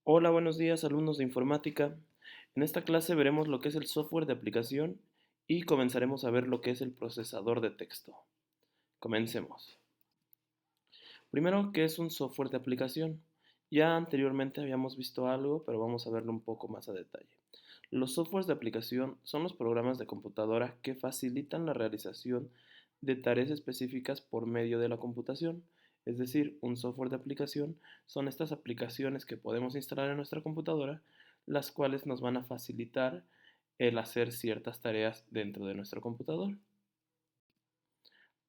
Hola, buenos días, alumnos de informática. En esta clase veremos lo que es el software de aplicación y comenzaremos a ver lo que es el procesador de texto. Comencemos. Primero, ¿qué es un software de aplicación? Ya anteriormente habíamos visto algo, pero vamos a verlo un poco más a detalle. Los softwares de aplicación son los programas de computadora que facilitan la realización de tareas específicas por medio de la computación. Es decir, un software de aplicación son estas aplicaciones que podemos instalar en nuestra computadora, las cuales nos van a facilitar el hacer ciertas tareas dentro de nuestro computador.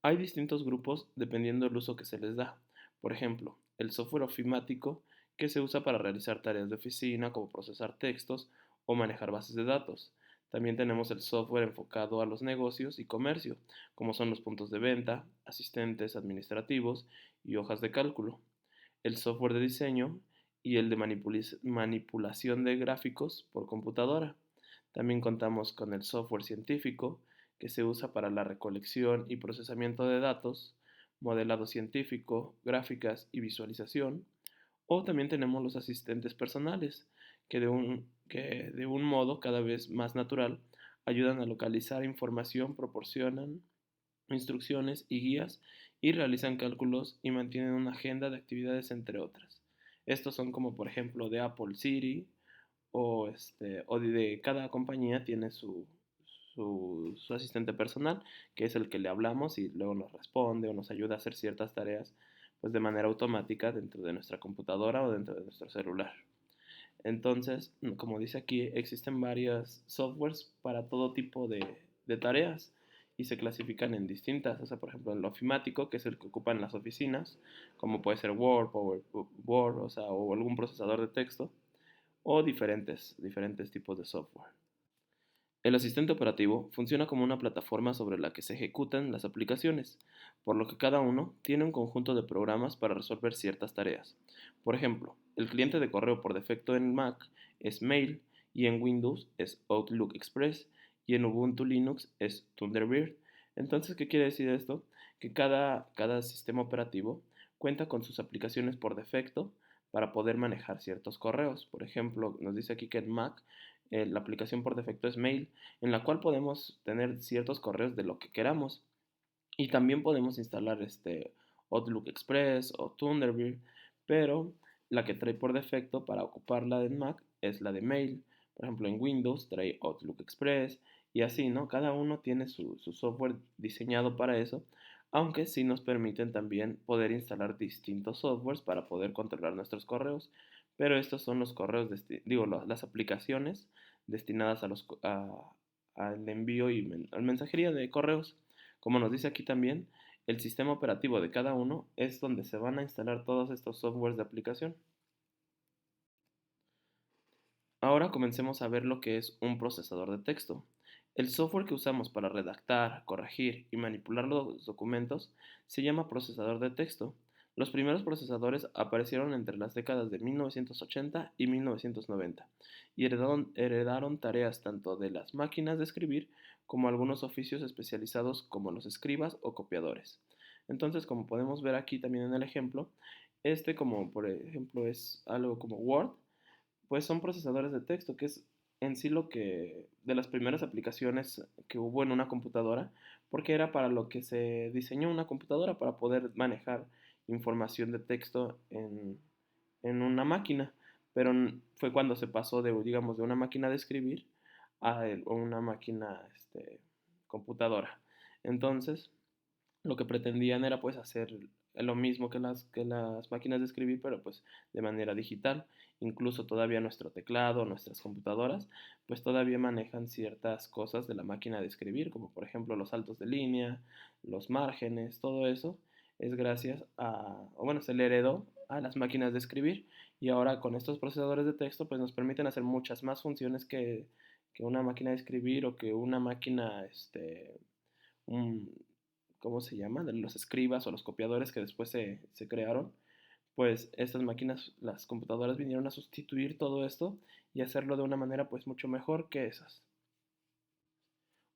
Hay distintos grupos dependiendo del uso que se les da. Por ejemplo, el software ofimático que se usa para realizar tareas de oficina como procesar textos o manejar bases de datos. También tenemos el software enfocado a los negocios y comercio, como son los puntos de venta, asistentes administrativos y hojas de cálculo. El software de diseño y el de manipulación de gráficos por computadora. También contamos con el software científico, que se usa para la recolección y procesamiento de datos, modelado científico, gráficas y visualización. O también tenemos los asistentes personales, que de un modo cada vez más natural ayudan a localizar información, proporcionan instrucciones y guías y realizan cálculos y mantienen una agenda de actividades entre otras. Estos son como por ejemplo de Apple Siri o de cada compañía tiene su asistente personal, que es el que le hablamos y luego nos responde o nos ayuda a hacer ciertas tareas pues de manera automática dentro de nuestra computadora o dentro de nuestro celular. Entonces, como dice aquí, existen varios softwares para todo tipo de tareas y se clasifican en distintas. O sea, por ejemplo, el ofimático, que es el que ocupan las oficinas, como puede ser Word, Word, o sea, o algún procesador de texto, o diferentes tipos de software. El asistente operativo funciona como una plataforma sobre la que se ejecutan las aplicaciones, por lo que cada uno tiene un conjunto de programas para resolver ciertas tareas. Por ejemplo, el cliente de correo por defecto en Mac es Mail y en Windows es Outlook Express y en Ubuntu Linux es Thunderbird. Entonces, ¿qué quiere decir esto? Que cada sistema operativo cuenta con sus aplicaciones por defecto para poder manejar ciertos correos. Por ejemplo, nos dice aquí que en Mac la aplicación por defecto es Mail, en la cual podemos tener ciertos correos de lo que queramos. Y también podemos instalar Outlook Express o Thunderbird, pero la que trae por defecto para ocuparla en Mac es la de Mail. Por ejemplo, en Windows trae Outlook Express y así, ¿no? Cada uno tiene su software diseñado para eso, aunque sí nos permiten también poder instalar distintos softwares para poder controlar nuestros correos. Pero estos son los correos, digo, las aplicaciones destinadas al envío y a mensajería de correos. Como nos dice aquí también, el sistema operativo de cada uno es donde se van a instalar todos estos softwares de aplicación. Ahora comencemos a ver lo que es un procesador de texto. El software que usamos para redactar, corregir y manipular los documentos se llama procesador de texto. Los primeros procesadores aparecieron entre las décadas de 1980 y 1990 y heredaron tareas tanto de las máquinas de escribir como algunos oficios especializados como los escribas o copiadores. Entonces, como podemos ver aquí también en el ejemplo, como por ejemplo es algo como Word, pues son procesadores de texto, que es en sí lo que de las primeras aplicaciones que hubo en una computadora, porque era para lo que se diseñó una computadora, para poder manejar información de texto en una máquina. Pero fue cuando se pasó de, digamos, de una máquina de escribir a una máquina computadora. Entonces, lo que pretendían era pues hacer lo mismo que las máquinas de escribir, pero pues de manera digital. Incluso todavía nuestro teclado, nuestras computadoras, pues todavía manejan ciertas cosas de la máquina de escribir, como por ejemplo los saltos de línea, los márgenes, todo eso es gracias o bueno, se le heredó a las máquinas de escribir y ahora con estos procesadores de texto pues nos permiten hacer muchas más funciones que una máquina de escribir o que una máquina, un, ¿cómo se llama? De los escribas o los copiadores que después se crearon, pues estas máquinas, las computadoras vinieron a sustituir todo esto y hacerlo de una manera pues mucho mejor que esas.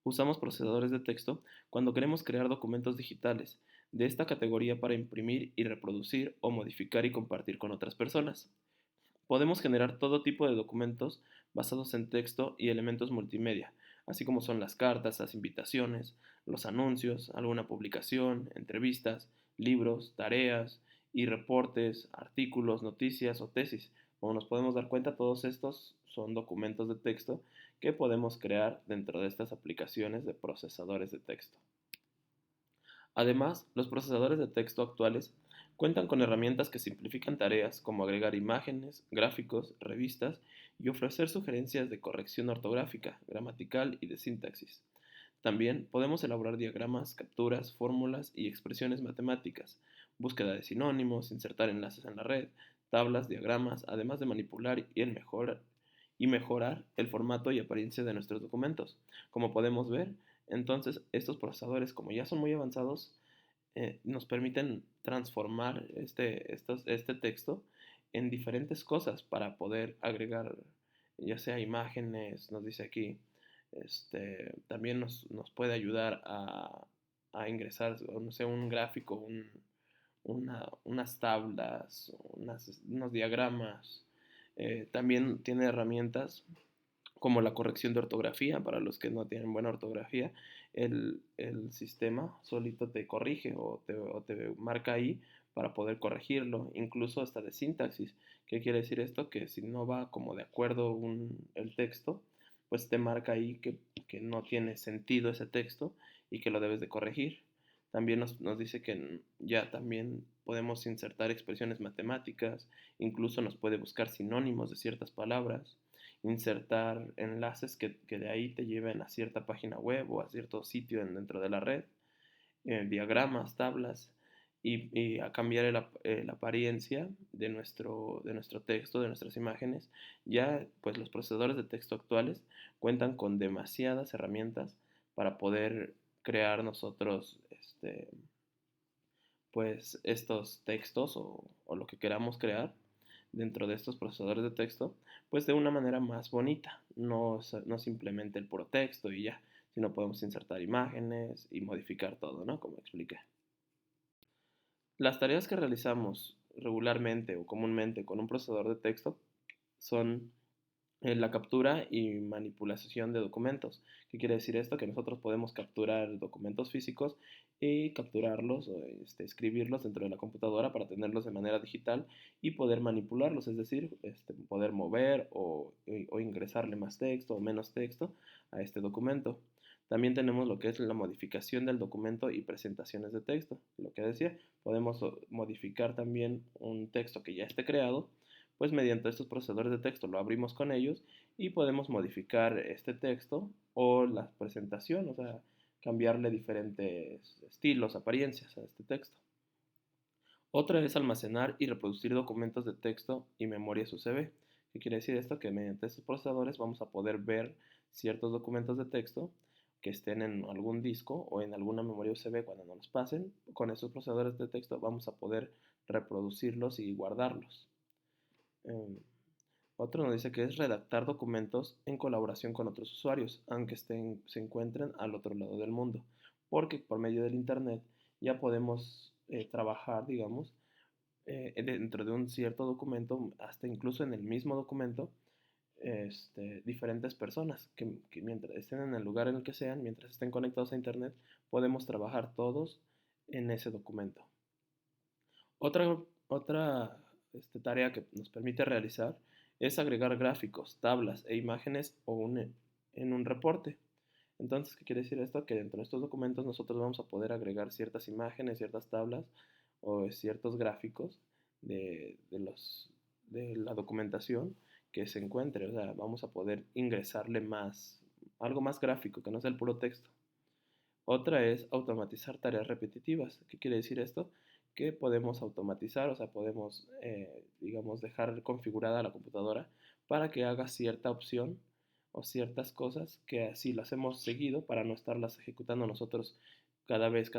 Usamos procesadores de texto cuando queremos crear documentos digitales de esta categoría para imprimir y reproducir o modificar y compartir con otras personas. Podemos generar todo tipo de documentos basados en texto y elementos multimedia, así como son las cartas, las invitaciones, los anuncios, alguna publicación, entrevistas, libros, tareas y reportes, artículos, noticias o tesis. Como nos podemos dar cuenta, todos estos son documentos de texto que podemos crear dentro de estas aplicaciones de procesadores de texto. Además, los procesadores de texto actuales cuentan con herramientas que simplifican tareas como agregar imágenes, gráficos, revistas y ofrecer sugerencias de corrección ortográfica, gramatical y de sintaxis. También podemos elaborar diagramas, capturas, fórmulas y expresiones matemáticas, búsqueda de sinónimos, insertar enlaces en la red, tablas, diagramas, además de manipular y mejorar el formato y apariencia de nuestros documentos. Como podemos ver, entonces estos procesadores, como ya son muy avanzados, nos permiten transformar este texto en diferentes cosas para poder agregar, ya sea imágenes, nos dice aquí, también nos puede ayudar a ingresar, no sé, un gráfico, unas tablas, unos diagramas. También tiene herramientas como la corrección de ortografía, para los que no tienen buena ortografía, el sistema solito te corrige o te marca ahí para poder corregirlo, incluso hasta de sintaxis. ¿Qué quiere decir esto? Que si no va como de acuerdo el texto, pues te marca ahí que no tiene sentido ese texto y que lo debes de corregir. También nos dice que ya también podemos insertar expresiones matemáticas, incluso nos puede buscar sinónimos de ciertas palabras, insertar enlaces que de ahí te lleven a cierta página web o a cierto sitio dentro de la red, diagramas, tablas, y a cambiar la apariencia de nuestro texto, de nuestras imágenes. Ya pues los procesadores de texto actuales cuentan con demasiadas herramientas para poder crear nosotros pues estos textos o lo que queramos crear dentro de estos procesadores de texto, pues de una manera más bonita, no simplemente el puro texto y ya, sino podemos insertar imágenes y modificar todo, ¿no? Como expliqué. Las tareas que realizamos regularmente o comúnmente con un procesador de texto son la captura y manipulación de documentos. ¿Qué quiere decir esto? Que nosotros podemos capturar documentos físicos y capturarlos o escribirlos dentro de la computadora para tenerlos de manera digital y poder manipularlos, es decir, poder mover o ingresarle más texto o menos texto a este documento. También tenemos lo que es la modificación del documento y presentaciones de texto. Lo que decía, podemos modificar también un texto que ya esté creado, pues mediante estos procesadores de texto lo abrimos con ellos y podemos modificar este texto o la presentación, o sea, cambiarle diferentes estilos, apariencias a este texto. Otra es almacenar y reproducir documentos de texto y memorias USB. ¿Qué quiere decir esto? Que mediante estos procesadores vamos a poder ver ciertos documentos de texto que estén en algún disco o en alguna memoria USB cuando nos los pasen. Con estos procesadores de texto vamos a poder reproducirlos y guardarlos. Otro nos dice que es redactar documentos en colaboración con otros usuarios, aunque se encuentren al otro lado del mundo, porque por medio del Internet ya podemos trabajar, digamos, dentro de un cierto documento, hasta incluso en el mismo documento, diferentes personas que mientras estén en el lugar en el que sean, mientras estén conectados a Internet, podemos trabajar todos en ese documento. Otra tarea que nos permite realizar es agregar gráficos, tablas e imágenes en un reporte. Entonces, ¿qué quiere decir esto? Que dentro de estos documentos nosotros vamos a poder agregar ciertas imágenes, ciertas tablas o ciertos gráficos de la documentación que se encuentre. O sea, vamos a poder ingresarle algo más gráfico, que no sea el puro texto. Otra es automatizar tareas repetitivas. ¿Qué quiere decir esto? Que podemos automatizar, o sea, podemos, digamos, dejar configurada la computadora para que haga cierta opción o ciertas cosas que así las hemos seguido para no estarlas ejecutando nosotros cada vez.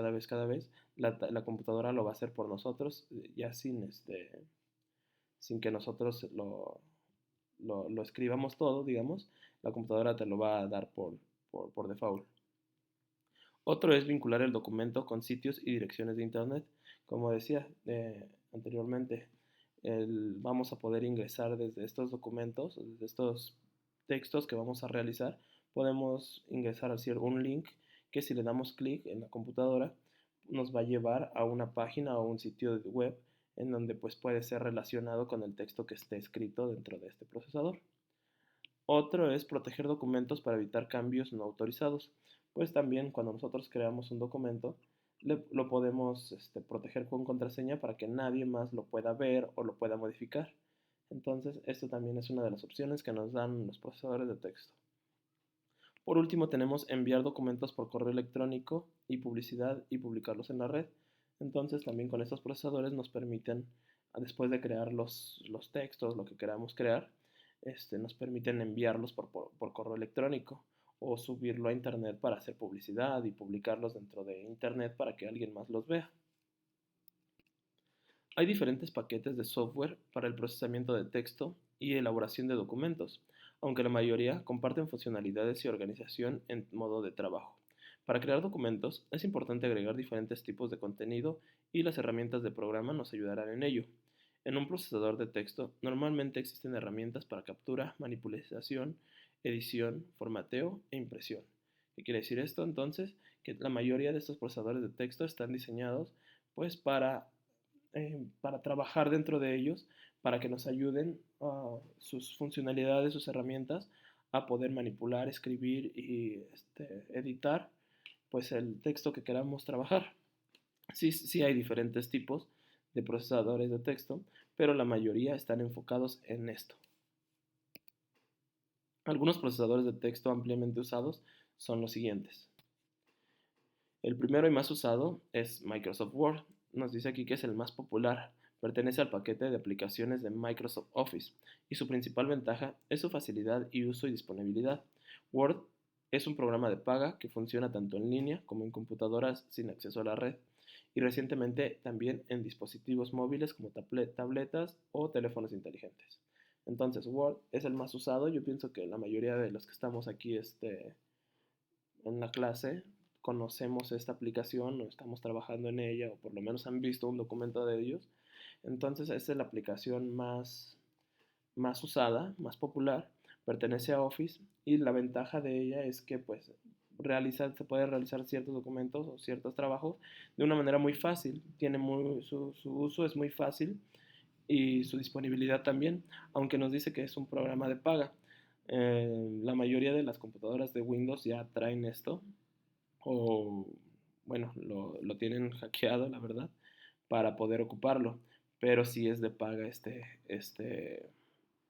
La computadora lo va a hacer por nosotros ya sin que nosotros lo escribamos todo, digamos. La computadora te lo va a dar por default. Otro es vincular el documento con sitios y direcciones de Internet. Como decía anteriormente, vamos a poder ingresar desde estos documentos, desde estos textos que vamos a realizar, podemos ingresar hacia un link que si le damos clic en la computadora nos va a llevar a una página o un sitio web en donde pues puede ser relacionado con el texto que esté escrito dentro de este procesador. Otro es proteger documentos para evitar cambios no autorizados. Pues también cuando nosotros creamos un documento, lo podemos proteger con contraseña para que nadie más lo pueda ver o lo pueda modificar. Entonces, esto también es una de las opciones que nos dan los procesadores de texto. Por último, tenemos enviar documentos por correo electrónico y publicidad y publicarlos en la red. Entonces, también con estos procesadores nos permiten, después de crear los textos, lo que queramos crear, nos permiten enviarlos por correo electrónico o subirlo a internet para hacer publicidad y publicarlos dentro de internet para que alguien más los vea. Hay diferentes paquetes de software para el procesamiento de texto y elaboración de documentos, aunque la mayoría comparten funcionalidades y organización en modo de trabajo. Para crear documentos es importante agregar diferentes tipos de contenido y las herramientas de programa nos ayudarán en ello. En un procesador de texto normalmente existen herramientas para captura, manipulación, edición, formateo e impresión. ¿Qué quiere decir esto? Entonces, que la mayoría de estos procesadores de texto están diseñados pues para trabajar dentro de ellos, para que nos ayuden a sus funcionalidades, sus herramientas, a poder manipular, escribir y editar pues el texto que queramos trabajar. Sí hay diferentes tipos de procesadores de texto, pero la mayoría están enfocados en esto. Algunos procesadores de texto ampliamente usados son los siguientes. El primero y más usado es Microsoft Word. Nos dice aquí que es el más popular. Pertenece al paquete de aplicaciones de Microsoft Office y su principal ventaja es su facilidad y uso y disponibilidad. Word es un programa de paga que funciona tanto en línea como en computadoras sin acceso a la red y recientemente también en dispositivos móviles como tabletas o teléfonos inteligentes. Entonces Word es el más usado. Yo pienso que la mayoría de los que estamos aquí en la clase conocemos esta aplicación o estamos trabajando en ella o por lo menos han visto un documento de ellos. Entonces esta es la aplicación más usada, más popular, pertenece a Office y la ventaja de ella es que pues se puede realizar ciertos documentos o ciertos trabajos de una manera muy fácil, su uso es muy fácil y su disponibilidad también, aunque nos dice que es un programa de paga. La mayoría de las computadoras de Windows ya traen esto, o bueno, lo tienen hackeado, la verdad, para poder ocuparlo, pero sí es de paga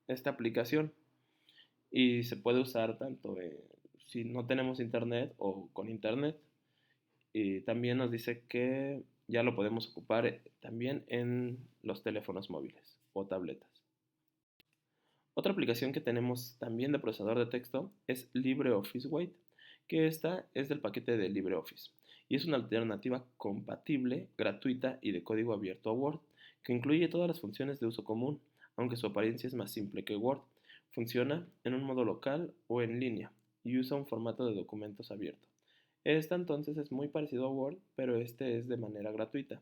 esta aplicación y se puede usar tanto si no tenemos internet o con internet. Y también nos dice que ya lo podemos ocupar también en los teléfonos móviles o tabletas. Otra aplicación que tenemos también de procesador de texto es LibreOffice Write, que esta es del paquete de LibreOffice y es una alternativa compatible, gratuita y de código abierto a Word, que incluye todas las funciones de uso común, aunque su apariencia es más simple que Word. Funciona en un modo local o en línea y usa un formato de documentos abierto. Esta entonces es muy parecido a Word, pero este es de manera gratuita.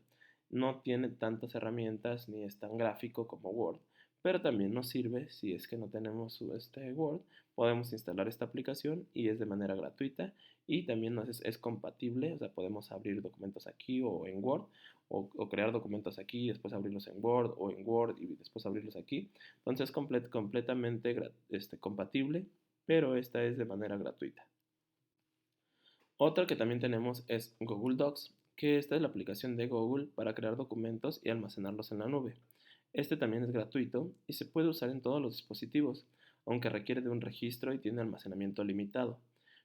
No tiene tantas herramientas ni es tan gráfico como Word, pero también nos sirve si es que no tenemos Word, podemos instalar esta aplicación y es de manera gratuita y también es compatible, o sea, podemos abrir documentos aquí o en Word o crear documentos aquí y después abrirlos en Word o en Word y después abrirlos aquí. Entonces es completamente compatible, pero esta es de manera gratuita. Otra que también tenemos es Google Docs, que esta es la aplicación de Google para crear documentos y almacenarlos en la nube. Este también es gratuito y se puede usar en todos los dispositivos, aunque requiere de un registro y tiene almacenamiento limitado.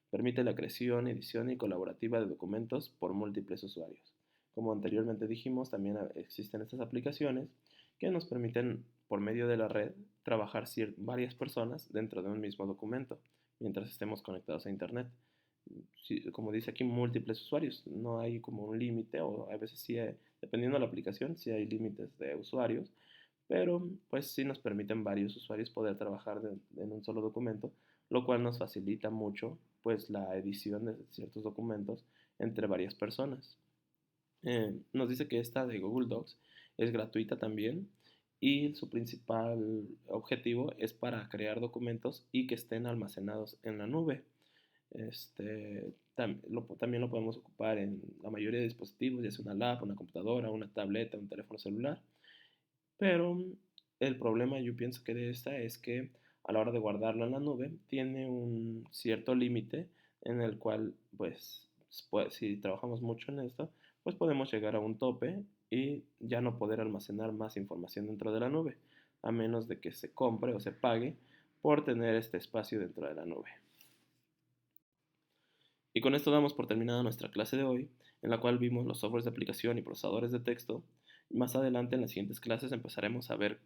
Permite la creación, edición y colaborativa de documentos por múltiples usuarios. Como anteriormente dijimos, también existen estas aplicaciones que nos permiten, por medio de la red, trabajar varias personas dentro de un mismo documento, mientras estemos conectados a Internet. Como dice aquí, múltiples usuarios. No hay como un límite, o a veces sí, dependiendo de la aplicación, sí hay límites de usuarios, pero pues sí nos permiten varios usuarios poder trabajar en un solo documento, lo cual nos facilita mucho pues la edición de ciertos documentos entre varias personas. Nos dice que esta de Google Docs es gratuita también y su principal objetivo es para crear documentos y que estén almacenados en la nube. También lo podemos ocupar en la mayoría de dispositivos, ya sea una laptop, una computadora, una tableta, un teléfono celular. Pero el problema yo pienso que de esta es que a la hora de guardarla en la nube tiene un cierto límite en el cual pues si trabajamos mucho en esto pues podemos llegar a un tope y ya no poder almacenar más información dentro de la nube a menos de que se compre o se pague por tener este espacio dentro de la nube. Y con esto damos por terminada nuestra clase de hoy, en la cual vimos los softwares de aplicación y procesadores de texto. Más adelante en las siguientes clases empezaremos a ver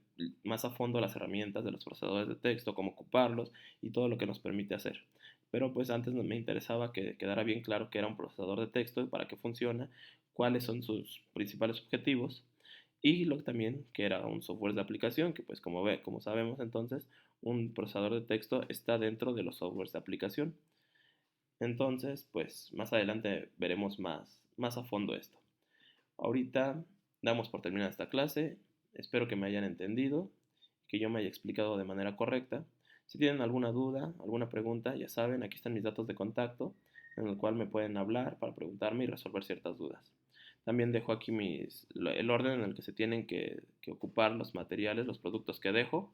más a fondo las herramientas de los procesadores de texto, cómo ocuparlos y todo lo que nos permite hacer. Pero pues antes me interesaba que quedara bien claro qué era un procesador de texto y para qué funciona, cuáles son sus principales objetivos y también que era un software de aplicación, que pues como sabemos entonces, un procesador de texto está dentro de los softwares de aplicación. Entonces, pues más adelante veremos más a fondo esto. Ahorita damos por terminada esta clase. Espero que me hayan entendido, que yo me haya explicado de manera correcta. Si tienen alguna duda, alguna pregunta, ya saben, aquí están mis datos de contacto, en el cual me pueden hablar para preguntarme y resolver ciertas dudas. También dejo aquí el orden en el que se tienen que ocupar los materiales, los productos que dejo.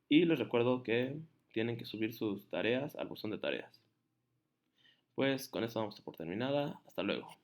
Y les recuerdo que tienen que subir sus tareas al buzón de tareas. Pues con esto vamos por terminada. Hasta luego.